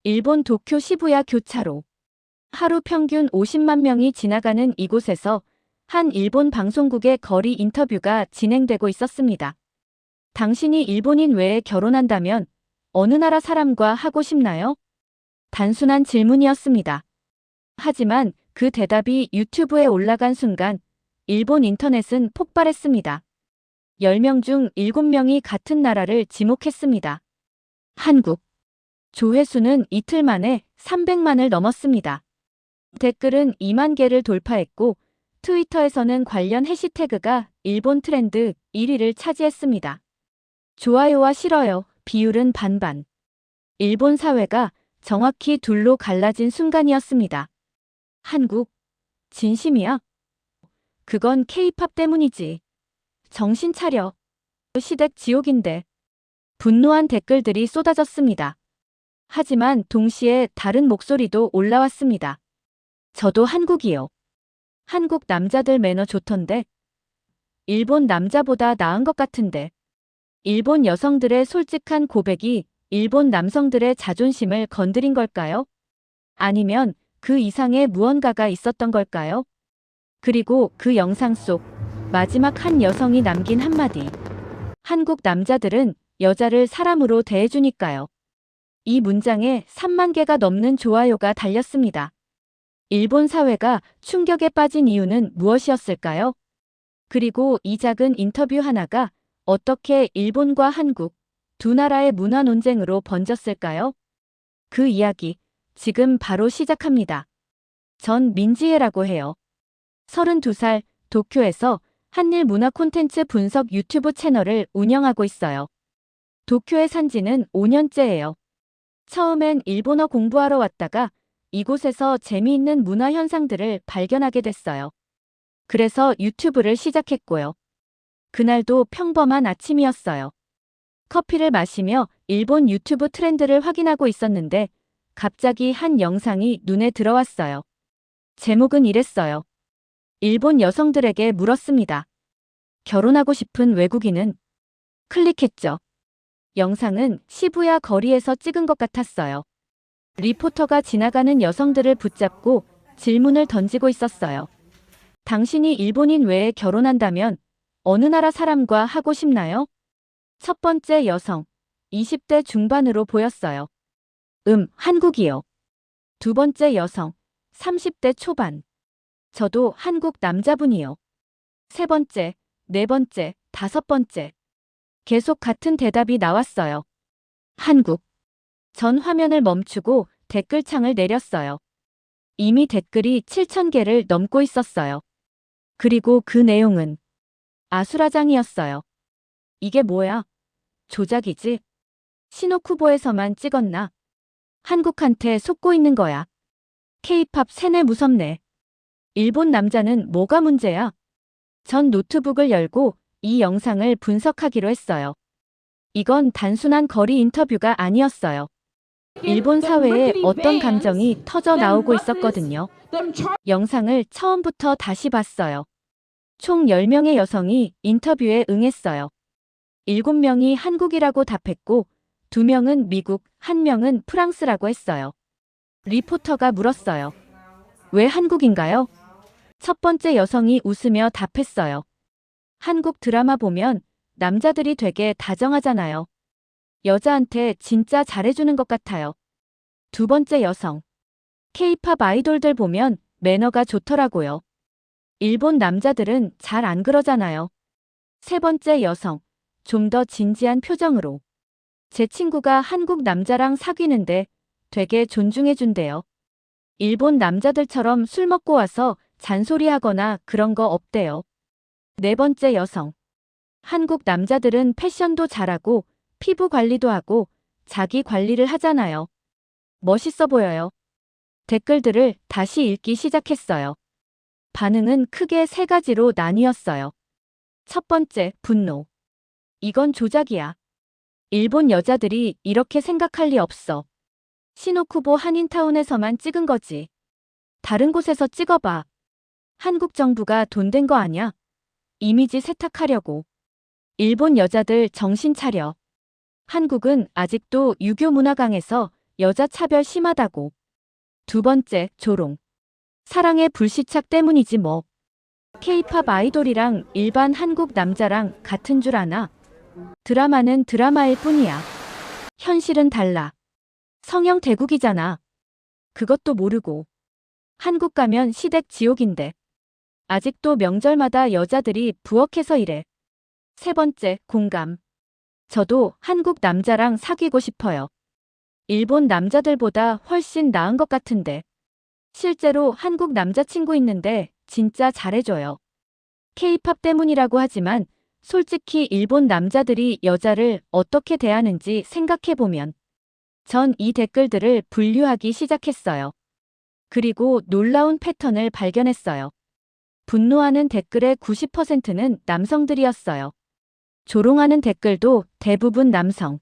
일본 도쿄 시부야 교차로. 하루 평균 50만 명이 지나가는 이곳에서 한 일본 방송국의 거리 인터뷰가 진행되고 있었습니다. 당신이 일본인 외에 결혼한다면 어느 나라 사람과 하고 싶나요? 단순한 질문이었습니다. 하지만 그 대답이 유튜브에 올라간 순간 일본 인터넷은 폭발했습니다. 10명 중 7명이 같은 나라를 지목했습니다. 한국. 조회수는 이틀 만에 300만을 넘었습니다. 댓글은 2만 개를 돌파했고 트위터에서는 관련 해시태그가 일본 트렌드 1위를 차지했습니다. 좋아요와 싫어요 비율은 반반. 일본 사회가 정확히 둘로 갈라진 순간이었습니다. 한국, 진심이야? 그건 K-팝 때문이지. 정신 차려. 시댁 지옥인데. 분노한 댓글들이 쏟아졌습니다. 하지만 동시에 다른 목소리도 올라왔습니다. 저도 한국이요. 한국 남자들 매너 좋던데. 일본 남자보다 나은 것 같은데. 일본 여성들의 솔직한 고백이 일본 남성들의 자존심을 건드린 걸까요? 아니면 그 이상의 무언가가 있었던 걸까요? 그리고 그 영상 속 마지막 한 여성이 남긴 한마디. 한국 남자들은 여자를 사람으로 대해주니까요. 이 문장에 3만 개가 넘는 좋아요가 달렸습니다. 일본 사회가 충격에 빠진 이유는 무엇이었을까요? 그리고 이 작은 인터뷰 하나가 어떻게 일본과 한국 두 나라의 문화 논쟁으로 번졌을까요? 그 이야기 지금 바로 시작합니다. 전 민지혜라고 해요. 32살 도쿄에서 한일 문화 콘텐츠 분석 유튜브 채널을 운영하고 있어요. 도쿄에 산 지는 5년째예요. 처음엔 일본어 공부하러 왔다가 이곳에서 재미있는 문화 현상들을 발견하게 됐어요. 그래서 유튜브를 시작했고요. 그날도 평범한 아침이었어요. 커피를 마시며 일본 유튜브 트렌드를 확인하고 있었는데 갑자기 한 영상이 눈에 들어왔어요. 제목은 이랬어요. 일본 여성들에게 물었습니다. 결혼하고 싶은 외국인은? 클릭했죠. 영상은 시부야 거리에서 찍은 것 같았어요. 리포터가 지나가는 여성들을 붙잡고 질문을 던지고 있었어요. 당신이 일본인 외에 결혼한다면 어느 나라 사람과 하고 싶나요? 첫 번째 여성, 20대 중반으로 보였어요. 한국이요. 두 번째 여성, 30대 초반. 저도 한국 남자분이요. 세 번째, 네 번째, 다섯 번째. 계속 같은 대답이 나왔어요. 한국. 전 화면을 멈추고 댓글창을 내렸어요. 이미 댓글이 7,000개를 넘고 있었어요. 그리고 그 내용은 아수라장이었어요. 이게 뭐야? 조작이지? 시노쿠보에서만 찍었나? 한국한테 속고 있는 거야. K-팝 세네 무섭네. 일본 남자는 뭐가 문제야? 전 노트북을 열고 이 영상을 분석하기로 했어요. 이건 단순한 거리 인터뷰가 아니었어요. 일본 사회에 어떤 감정이 터져 나오고 있었거든요. 영상을 처음부터 다시 봤어요. 총 10명의 여성이 인터뷰에 응했어요. 7명이 한국이라고 답했고 2명은 미국, 1명은 프랑스라고 했어요. 리포터가 물었어요. 왜 한국인가요? 첫 번째 여성이 웃으며 답했어요. 한국 드라마 보면 남자들이 되게 다정하잖아요. 여자한테 진짜 잘해주는 것 같아요. 두 번째 여성. K-팝 아이돌들 보면 매너가 좋더라고요. 일본 남자들은 잘 안 그러잖아요. 세 번째 여성. 좀 더 진지한 표정으로. 제 친구가 한국 남자랑 사귀는데 되게 존중해준대요. 일본 남자들처럼 술 먹고 와서 잔소리하거나 그런 거 없대요. 네 번째 여성. 한국 남자들은 패션도 잘하고 피부 관리도 하고 자기 관리를 하잖아요. 멋있어 보여요. 댓글들을 다시 읽기 시작했어요. 반응은 크게 세 가지로 나뉘었어요. 첫 번째, 분노. 이건 조작이야. 일본 여자들이 이렇게 생각할 리 없어. 시노쿠보 한인타운에서만 찍은 거지. 다른 곳에서 찍어봐. 한국 정부가 돈 된 거 아냐? 이미지 세탁하려고. 일본 여자들 정신 차려. 한국은 아직도 유교 문화 강해서 여자 차별 심하다고. 두 번째, 조롱. 사랑의 불시착 때문이지 뭐. K-팝 아이돌이랑 일반 한국 남자랑 같은 줄 아나? 드라마는 드라마일 뿐이야. 현실은 달라. 성형 대국이잖아. 그것도 모르고. 한국 가면 시댁 지옥인데. 아직도 명절마다 여자들이 부엌에서 일해. 세 번째, 공감. 저도 한국 남자랑 사귀고 싶어요. 일본 남자들보다 훨씬 나은 것 같은데. 실제로 한국 남자친구 있는데 진짜 잘해줘요. K-팝 때문이라고 하지만 솔직히 일본 남자들이 여자를 어떻게 대하는지 생각해보면 전 이 댓글들을 분류하기 시작했어요. 그리고 놀라운 패턴을 발견했어요. 분노하는 댓글의 90%는 남성들이었어요. 조롱하는 댓글도 대부분 남성.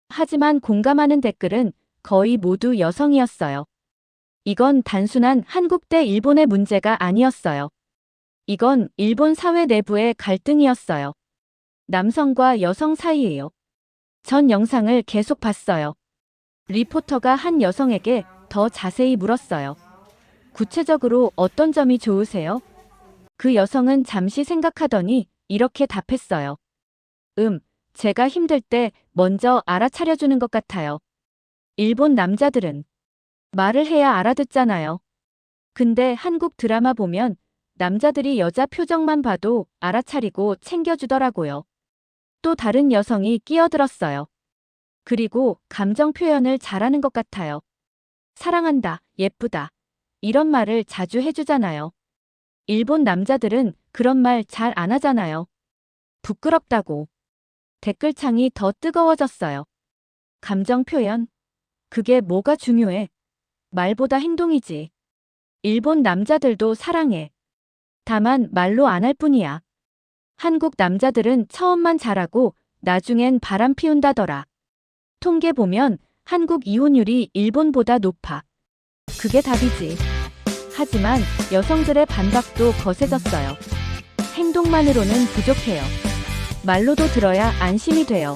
하지만 공감하는 댓글은 거의 모두 여성이었어요. 이건 단순한 한국 대 일본의 문제가 아니었어요. 이건 일본 사회 내부의 갈등이었어요. 남성과 여성 사이예요. 전 영상을 계속 봤어요. 리포터가 한 여성에게 더 자세히 물었어요. 구체적으로 어떤 점이 좋으세요? 그 여성은 잠시 생각하더니 이렇게 답했어요. 제가 힘들 때 먼저 알아차려주는 것 같아요. 일본 남자들은 말을 해야 알아듣잖아요. 근데 한국 드라마 보면 남자들이 여자 표정만 봐도 알아차리고 챙겨주더라고요. 또 다른 여성이 끼어들었어요. 그리고 감정 표현을 잘하는 것 같아요. 사랑한다, 예쁘다. 이런 말을 자주 해주잖아요. 일본 남자들은 그런 말 잘 안 하잖아요. 부끄럽다고. 댓글창이 더 뜨거워졌어요. 감정 표현? 그게 뭐가 중요해? 말보다 행동이지. 일본 남자들도 사랑해. 다만 말로 안 할 뿐이야. 한국 남자들은 처음만 잘하고 나중엔 바람 피운다더라. 통계 보면 한국 이혼율이 일본보다 높아. 그게 답이지. 하지만 여성들의 반박도 거세졌어요. 행동만으로는 부족해요. 말로도 들어야 안심이 돼요.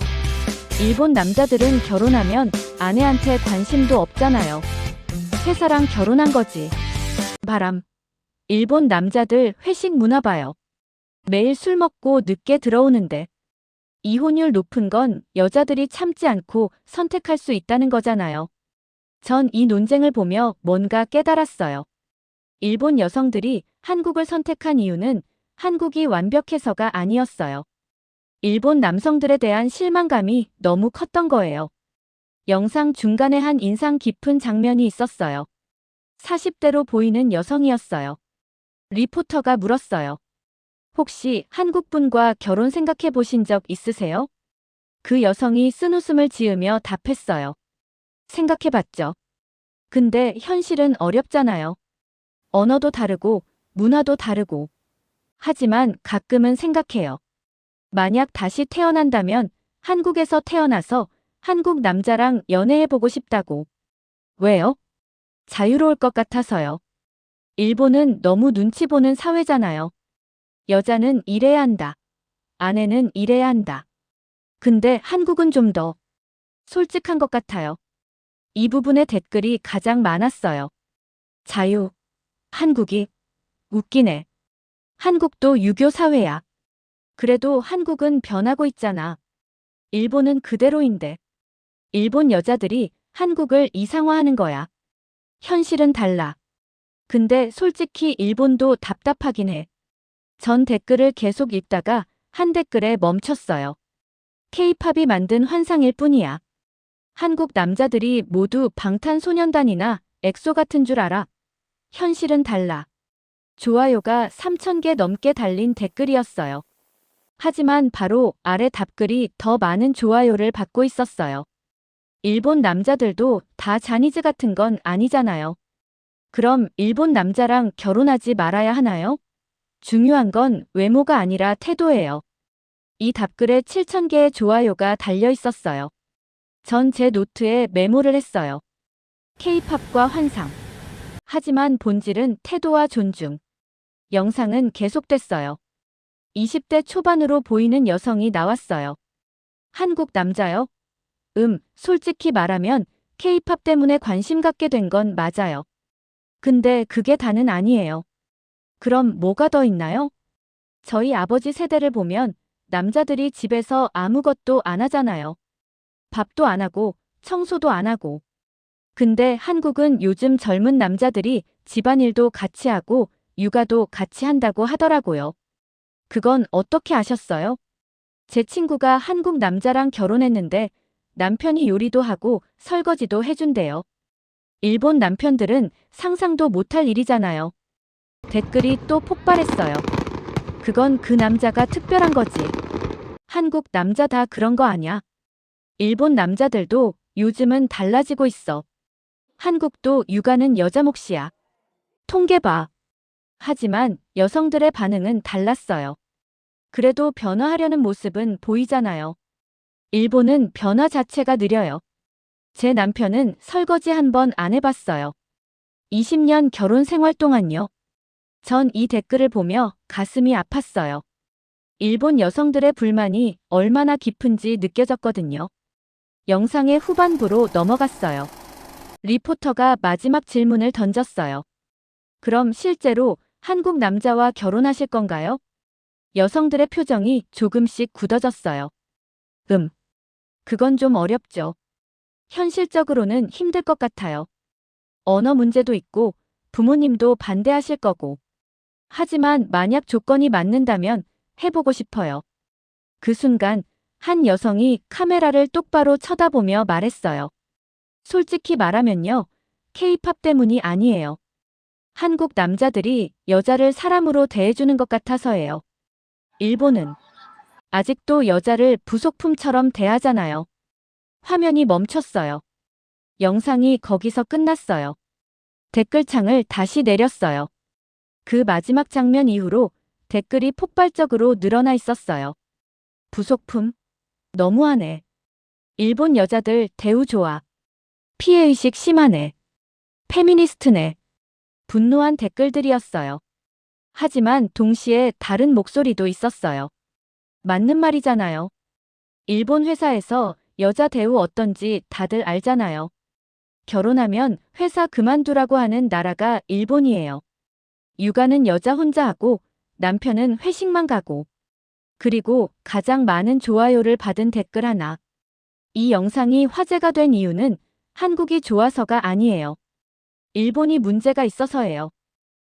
일본 남자들은 결혼하면 아내한테 관심도 없잖아요. 회사랑 결혼한 거지. 바람. 일본 남자들 회식 문화 봐요. 매일 술 먹고 늦게 들어오는데. 이혼율 높은 건 여자들이 참지 않고 선택할 수 있다는 거잖아요. 전 이 논쟁을 보며 뭔가 깨달았어요. 일본 여성들이 한국을 선택한 이유는 한국이 완벽해서가 아니었어요. 일본 남성들에 대한 실망감이 너무 컸던 거예요. 영상 중간에 한 인상 깊은 장면이 있었어요. 40대로 보이는 여성이었어요. 리포터가 물었어요. 혹시 한국분과 결혼 생각해 보신 적 있으세요? 그 여성이 쓴웃음을 지으며 답했어요. 생각해봤죠. 근데 현실은 어렵잖아요. 언어도 다르고 문화도 다르고. 하지만 가끔은 생각해요. 만약 다시 태어난다면 한국에서 태어나서 한국 남자랑 연애해보고 싶다고. 왜요? 자유로울 것 같아서요. 일본은 너무 눈치 보는 사회잖아요. 여자는 일해야 한다. 아내는 일해야 한다. 근데 한국은 좀 더 솔직한 것 같아요. 이 부분의 댓글이 가장 많았어요. 자유. 한국이 웃기네. 한국도 유교 사회야. 그래도 한국은 변하고 있잖아. 일본은 그대로인데. 일본 여자들이 한국을 이상화하는 거야. 현실은 달라. 근데 솔직히 일본도 답답하긴 해. 전 댓글을 계속 읽다가 한 댓글에 멈췄어요. K-팝이 만든 환상일 뿐이야. 한국 남자들이 모두 방탄소년단이나 엑소 같은 줄 알아. 현실은 달라. 좋아요가 3,000개 넘게 달린 댓글이었어요. 하지만 바로 아래 답글이 더 많은 좋아요를 받고 있었어요. 일본 남자들도 다 자니즈 같은 건 아니잖아요. 그럼 일본 남자랑 결혼하지 말아야 하나요? 중요한 건 외모가 아니라 태도예요. 이 답글에 7,000개의 좋아요가 달려 있었어요. 전 제 노트에 메모를 했어요. K-팝과 환상. 하지만 본질은 태도와 존중. 영상은 계속됐어요. 20대 초반으로 보이는 여성이 나왔어요. 한국 남자요? 솔직히 말하면 K-팝 때문에 관심 갖게 된 건 맞아요. 근데 그게 다는 아니에요. 그럼 뭐가 더 있나요? 저희 아버지 세대를 보면 남자들이 집에서 아무것도 안 하잖아요. 밥도 안 하고 청소도 안 하고. 근데 한국은 요즘 젊은 남자들이 집안일도 같이 하고 육아도 같이 한다고 하더라고요. 그건 어떻게 아셨어요? 제 친구가 한국 남자랑 결혼했는데 남편이 요리도 하고 설거지도 해준대요. 일본 남편들은 상상도 못할 일이잖아요. 댓글이 또 폭발했어요. 그건 그 남자가 특별한 거지. 한국 남자 다 그런 거 아냐? 일본 남자들도 요즘은 달라지고 있어. 한국도 육아는 여자 몫이야. 통계 봐. 하지만 여성들의 반응은 달랐어요. 그래도 변화하려는 모습은 보이잖아요. 일본은 변화 자체가 느려요. 제 남편은 설거지 한 번 안 해봤어요. 20년 결혼 생활 동안요. 전 이 댓글을 보며 가슴이 아팠어요. 일본 여성들의 불만이 얼마나 깊은지 느껴졌거든요. 영상의 후반부로 넘어갔어요. 리포터가 마지막 질문을 던졌어요. 그럼 실제로 한국 남자와 결혼하실 건가요? 여성들의 표정이 조금씩 굳어졌어요. 그건 좀 어렵죠. 현실적으로는 힘들 것 같아요. 언어 문제도 있고 부모님도 반대하실 거고. 하지만 만약 조건이 맞는다면 해보고 싶어요. 그 순간 한 여성이 카메라를 똑바로 쳐다보며 말했어요. 솔직히 말하면요. K-팝 때문이 아니에요. 한국 남자들이 여자를 사람으로 대해주는 것 같아서예요. 일본은 아직도 여자를 부속품처럼 대하잖아요. 화면이 멈췄어요. 영상이 거기서 끝났어요. 댓글창을 다시 내렸어요. 그 마지막 장면 이후로 댓글이 폭발적으로 늘어나 있었어요. 부속품? 너무하네. 일본 여자들 대우 좋아. 피해의식 심하네. 페미니스트네. 분노한 댓글들이었어요. 하지만 동시에 다른 목소리도 있었어요. 맞는 말이잖아요. 일본 회사에서 여자 대우 어떤지 다들 알잖아요. 결혼하면 회사 그만두라고 하는 나라가 일본이에요. 육아는 여자 혼자 하고 남편은 회식만 가고. 그리고 가장 많은 좋아요를 받은 댓글 하나. 이 영상이 화제가 된 이유는 한국이 좋아서가 아니에요. 일본이 문제가 있어서예요.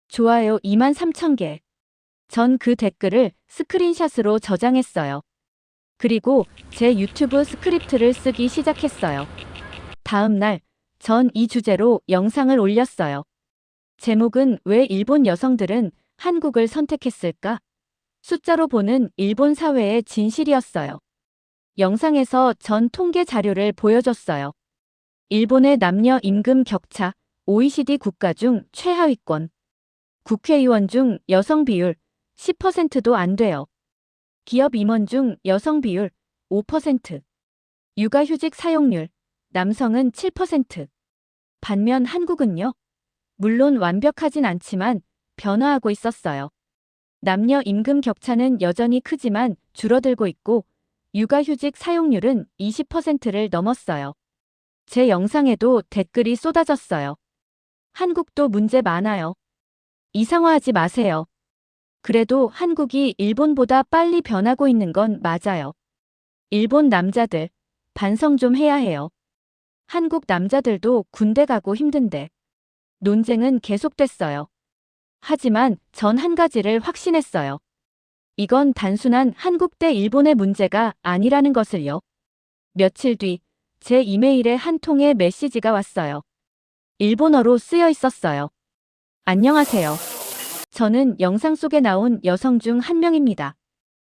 좋아요 23,000개. 전 그 댓글을 스크린샷으로 저장했어요. 그리고 제 유튜브 스크립트를 쓰기 시작했어요. 다음 날, 전 이 주제로 영상을 올렸어요. 제목은 왜 일본 여성들은 한국을 선택했을까? 숫자로 보는 일본 사회의 진실이었어요. 영상에서 전 통계 자료를 보여줬어요. 일본의 남녀 임금 격차, OECD 국가 중 최하위권. 국회의원 중 여성 비율 10%도 안 돼요. 기업 임원 중 여성 비율 5%. 육아휴직 사용률, 남성은 7%. 반면 한국은요? 물론 완벽하진 않지만 변화하고 있었어요. 남녀 임금 격차는 여전히 크지만 줄어들고 있고 육아휴직 사용률은 20%를 넘었어요. 제 영상에도 댓글이 쏟아졌어요. 한국도 문제 많아요. 이상화하지 마세요. 그래도 한국이 일본보다 빨리 변하고 있는 건 맞아요. 일본 남자들, 반성 좀 해야 해요. 한국 남자들도 군대 가고 힘든데. 논쟁은 계속됐어요. 하지만 전 한 가지를 확신했어요. 이건 단순한 한국 대 일본의 문제가 아니라는 것을요. 며칠 뒤, 제 이메일에 한 통의 메시지가 왔어요. 일본어로 쓰여 있었어요. 안녕하세요. 저는 영상 속에 나온 여성 중 한 명입니다.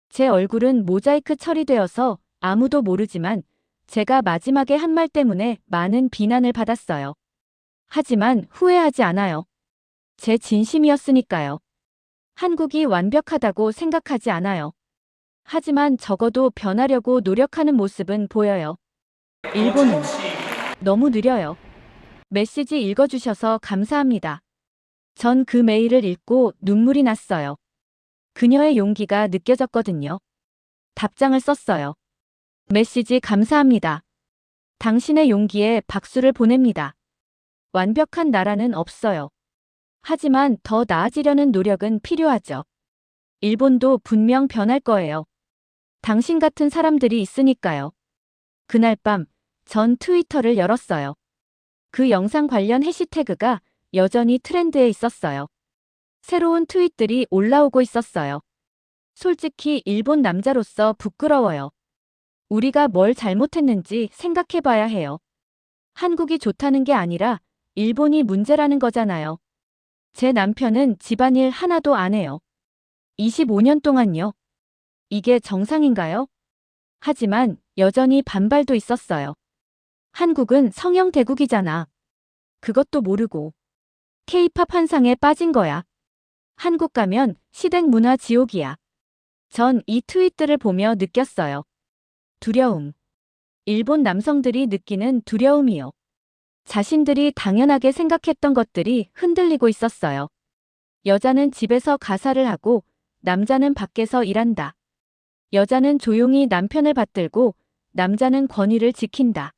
제 얼굴은 모자이크 처리되어서 아무도 모르지만 제가 마지막에 한 말 때문에 많은 비난을 받았어요. 하지만 후회하지 않아요. 제 진심이었으니까요. 한국이 완벽하다고 생각하지 않아요. 하지만 적어도 변하려고 노력하는 모습은 보여요. 일본은 너무 느려요. 메시지 읽어주셔서 감사합니다. 전 그 메일을 읽고 눈물이 났어요. 그녀의 용기가 느껴졌거든요. 답장을 썼어요. 메시지 감사합니다. 당신의 용기에 박수를 보냅니다. 완벽한 나라는 없어요. 하지만 더 나아지려는 노력은 필요하죠. 일본도 분명 변할 거예요. 당신 같은 사람들이 있으니까요. 그날 밤, 전 트위터를 열었어요. 그 영상 관련 해시태그가 여전히 트렌드에 있었어요. 새로운 트윗들이 올라오고 있었어요. 솔직히 일본 남자로서 부끄러워요. 우리가 뭘 잘못했는지 생각해봐야 해요. 한국이 좋다는 게 아니라 일본이 문제라는 거잖아요. 제 남편은 집안일 하나도 안 해요. 25년 동안요. 이게 정상인가요? 하지만 여전히 반발도 있었어요. 한국은 성형 대국이잖아. 그것도 모르고. K-팝 환상에 빠진 거야. 한국 가면 시댁 문화 지옥이야. 전 이 트윗들을 보며 느꼈어요. 두려움. 일본 남성들이 느끼는 두려움이요. 자신들이 당연하게 생각했던 것들이 흔들리고 있었어요. 여자는 집에서 가사를 하고 남자는 밖에서 일한다. 여자는 조용히 남편을 받들고 남자는 권위를 지킨다.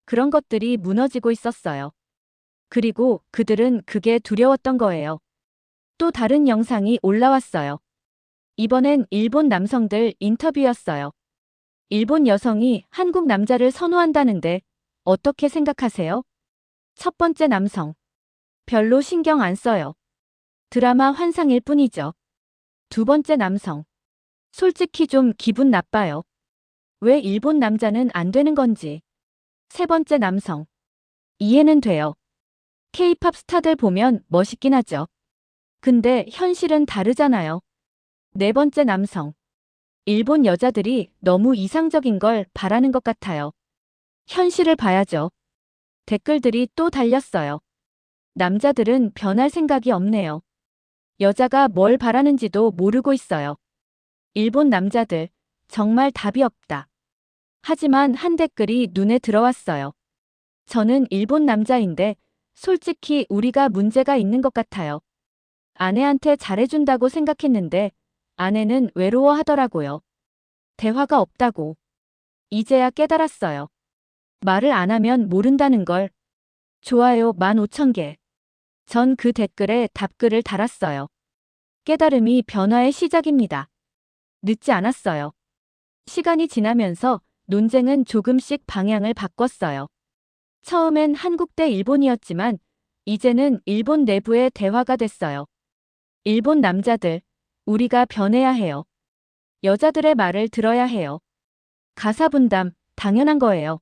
그런 것들이 무너지고 있었어요. 그리고 그들은 그게 두려웠던 거예요. 또 다른 영상이 올라왔어요. 이번엔 일본 남성들 인터뷰였어요. 일본 여성이 한국 남자를 선호한다는데 어떻게 생각하세요? 첫 번째 남성. 별로 신경 안 써요. 드라마 환상일 뿐이죠. 두 번째 남성. 솔직히 좀 기분 나빠요. 왜 일본 남자는 안 되는 건지. 세 번째 남성. 이해는 돼요. K-팝 스타들 보면 멋있긴 하죠. 근데 현실은 다르잖아요. 네 번째 남성. 일본 여자들이 너무 이상적인 걸 바라는 것 같아요. 현실을 봐야죠. 댓글들이 또 달렸어요. 남자들은 변할 생각이 없네요. 여자가 뭘 바라는지도 모르고 있어요. 일본 남자들, 정말 답이 없다. 하지만 한 댓글이 눈에 들어왔어요. 저는 일본 남자인데 솔직히 우리가 문제가 있는 것 같아요. 아내한테 잘해준다고 생각했는데 아내는 외로워하더라고요. 대화가 없다고. 이제야 깨달았어요. 말을 안 하면 모른다는 걸. 좋아요 15,000개. 전 그 댓글에 답글을 달았어요. 깨달음이 변화의 시작입니다. 늦지 않았어요. 시간이 지나면서 논쟁은 조금씩 방향을 바꿨어요. 처음엔 한국 대 일본이었지만 이제는 일본 내부의 대화가 됐어요. 일본 남자들, 우리가 변해야 해요. 여자들의 말을 들어야 해요. 가사 분담, 당연한 거예요.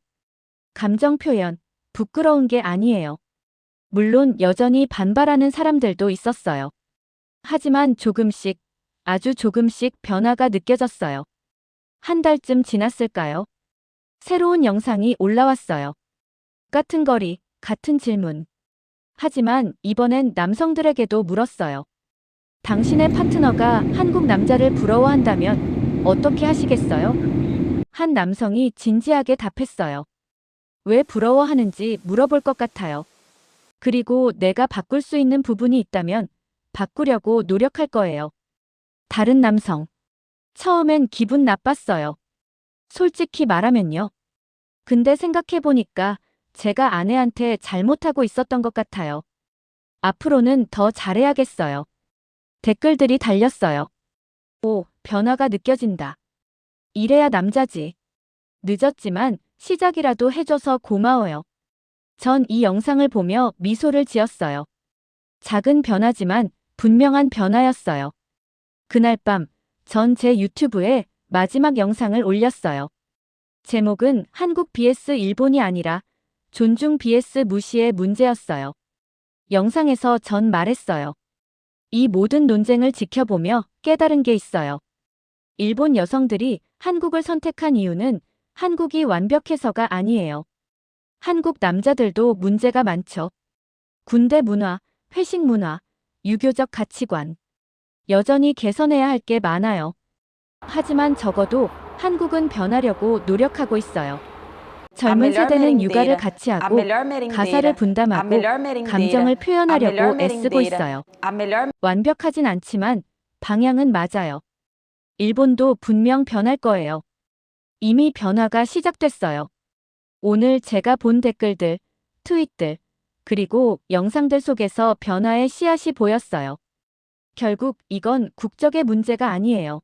감정 표현, 부끄러운 게 아니에요. 물론 여전히 반발하는 사람들도 있었어요. 하지만 조금씩, 아주 조금씩 변화가 느껴졌어요. 한 달쯤 지났을까요? 새로운 영상이 올라왔어요. 같은 거리, 같은 질문. 하지만 이번엔 남성들에게도 물었어요. 당신의 파트너가 한국 남자를 부러워한다면 어떻게 하시겠어요? 한 남성이 진지하게 답했어요. 왜 부러워하는지 물어볼 것 같아요. 그리고 내가 바꿀 수 있는 부분이 있다면 바꾸려고 노력할 거예요. 다른 남성. 처음엔 기분 나빴어요. 솔직히 말하면요. 근데 생각해보니까 제가 아내한테 잘못하고 있었던 것 같아요. 앞으로는 더 잘해야겠어요. 댓글들이 달렸어요. 오, 변화가 느껴진다. 이래야 남자지. 늦었지만 시작이라도 해줘서 고마워요. 전 이 영상을 보며 미소를 지었어요. 작은 변화지만 분명한 변화였어요. 그날 밤, 전 제 유튜브에 마지막 영상을 올렸어요. 제목은 한국 vs 일본이 아니라 존중 vs 무시의 문제였어요. 영상에서 전 말했어요. 이 모든 논쟁을 지켜보며 깨달은 게 있어요. 일본 여성들이 한국을 선택한 이유는 한국이 완벽해서가 아니에요. 한국 남자들도 문제가 많죠. 군대 문화, 회식 문화, 유교적 가치관. 여전히 개선해야 할 게 많아요. 하지만 적어도 한국은 변하려고 노력하고 있어요. 젊은 세대는 육아를 같이 하고 가사를 분담하고 감정을 표현하려고 애쓰고 있어요. 완벽하진 않지만 방향은 맞아요. 일본도 분명 변할 거예요. 이미 변화가 시작됐어요. 오늘 제가 본 댓글들, 트윗들, 그리고 영상들 속에서 변화의 씨앗이 보였어요. 결국 이건 국적의 문제가 아니에요.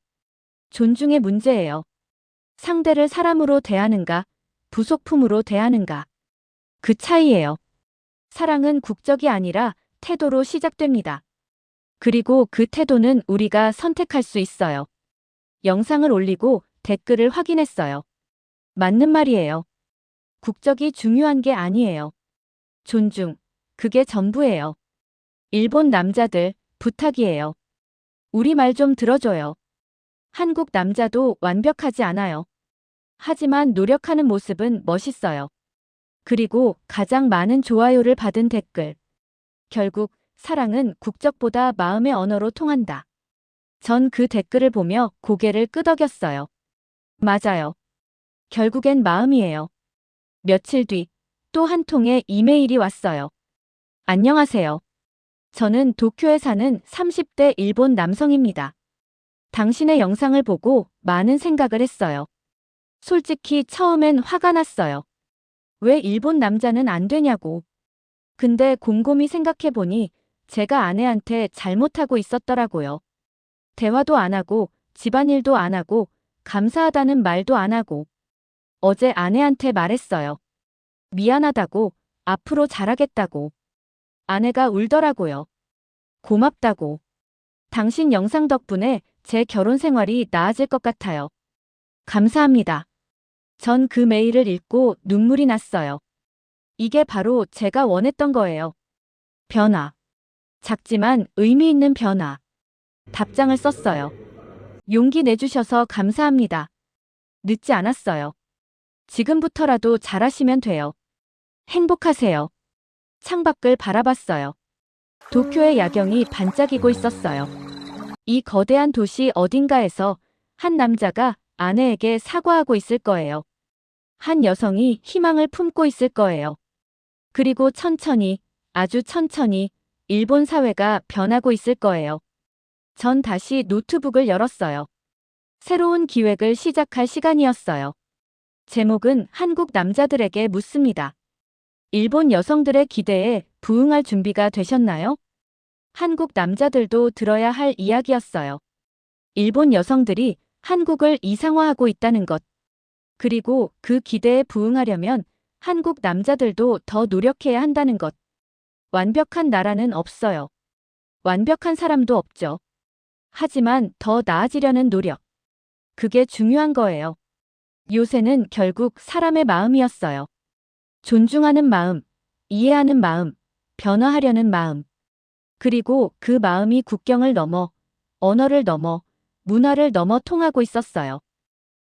존중의 문제예요. 상대를 사람으로 대하는가, 부속품으로 대하는가. 그 차이예요. 사랑은 국적이 아니라 태도로 시작됩니다. 그리고 그 태도는 우리가 선택할 수 있어요. 영상을 올리고 댓글을 확인했어요. 맞는 말이에요. 국적이 중요한 게 아니에요. 존중, 그게 전부예요. 일본 남자들, 부탁이에요. 우리 말 좀 들어줘요. 한국 남자도 완벽하지 않아요. 하지만 노력하는 모습은 멋있어요. 그리고 가장 많은 좋아요를 받은 댓글. 결국 사랑은 국적보다 마음의 언어로 통한다. 전 그 댓글을 보며 고개를 끄덕였어요. 맞아요. 결국엔 마음이에요. 며칠 뒤 또 한 통의 이메일이 왔어요. 안녕하세요. 저는 도쿄에 사는 30대 일본 남성입니다. 당신의 영상을 보고 많은 생각을 했어요. 솔직히 처음엔 화가 났어요. 왜 일본 남자는 안 되냐고. 근데 곰곰이 생각해보니 제가 아내한테 잘못하고 있었더라고요. 대화도 안 하고 집안일도 안 하고 감사하다는 말도 안 하고. 어제 아내한테 말했어요. 미안하다고, 앞으로 잘하겠다고. 아내가 울더라고요. 고맙다고. 당신 영상 덕분에 제 결혼 생활이 나아질 것 같아요. 감사합니다. 전 그 메일을 읽고 눈물이 났어요. 이게 바로 제가 원했던 거예요. 변화. 작지만 의미 있는 변화. 답장을 썼어요. 용기 내주셔서 감사합니다. 늦지 않았어요. 지금부터라도 잘하시면 돼요. 행복하세요. 창밖을 바라봤어요. 도쿄의 야경이 반짝이고 있었어요. 이 거대한 도시 어딘가에서 한 남자가 아내에게 사과하고 있을 거예요. 한 여성이 희망을 품고 있을 거예요. 그리고 천천히, 아주 천천히 일본 사회가 변하고 있을 거예요. 전 다시 노트북을 열었어요. 새로운 기획을 시작할 시간이었어요. 제목은 한국 남자들에게 묻습니다. 일본 여성들의 기대에 부응할 준비가 되셨나요? 한국 남자들도 들어야 할 이야기였어요. 일본 여성들이 한국을 이상화하고 있다는 것. 그리고 그 기대에 부응하려면 한국 남자들도 더 노력해야 한다는 것. 완벽한 나라는 없어요. 완벽한 사람도 없죠. 하지만 더 나아지려는 노력. 그게 중요한 거예요. 요새는 결국 사람의 마음이었어요. 존중하는 마음, 이해하는 마음, 변화하려는 마음. 그리고 그 마음이 국경을 넘어, 언어를 넘어, 문화를 넘어 통하고 있었어요.